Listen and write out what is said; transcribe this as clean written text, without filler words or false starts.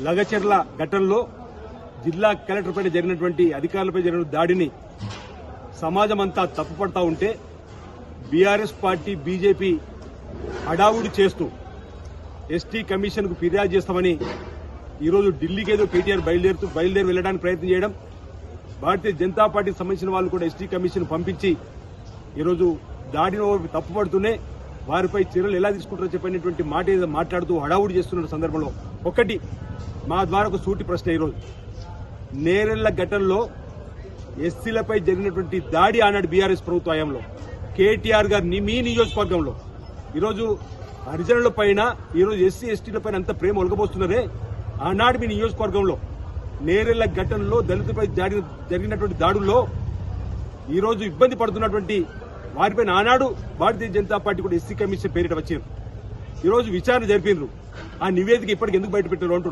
లగచెర్ల ఘటనలో జిల్లా కలెక్టర్ పైన జరిగినటువంటి అధికారులపై జరిగిన దాడిని సమాజం అంతా తప్పుపడతా ఉంటే బీఆర్ఎస్ పార్టీ బీజేపీ హడావుడి చేస్తూ ఎస్టీ కమిషన్ కు ఫిర్యాదు చేస్తామని ఈరోజు ఢిల్లీకి ఏదో కేటీఆర్ బయలుదేరి వెళ్లడానికి ప్రయత్నం చేయడం, భారతీయ జనతా పార్టీకి సంబంధించిన వాళ్ళు కూడా ఎస్టీ కమిషన్ పంపించి ఈరోజు దాడిని తప్పుపడుతూనే వారిపై చర్యలు ఎలా తీసుకుంటారో చెప్పినటువంటి మాట ఏదో మాట్లాడుతూ హడావుడి చేస్తున్న సందర్భంలో ఒకటి మా ద్వారా ఒక సూటి ప్రశ్న. ఈరోజు నేరెళ్ల ఘటనలో ఎస్సీలపై జరిగినటువంటి దాడి ఆనాడు బీఆర్ఎస్ ప్రభుత్వ హయాంలో కేటీఆర్ గారు మీ నియోజకవర్గంలో ఈరోజు హరిజనుల పైన ఈరోజు ఎస్సీ ఎస్టీల పైన అంత ప్రేమ ఒలగబోస్తున్నారే. ఆనాడు మీ నియోజకవర్గంలో నేరెళ్ల ఘటనలో దళితులపై జరిగినటువంటి దాడుల్లో ఈరోజు ఇబ్బంది పడుతున్నటువంటి వారిపైన ఆనాడు భారతీయ జనతా పార్టీ కూడా ఎస్సీ కమిషన్ పేరిట వచ్చారు. ఈరోజు విచారణ జరిపినారు. ఆ నివేదిక ఇప్పటికి ఎందుకు బయట పెట్టారు అంటున్నారు.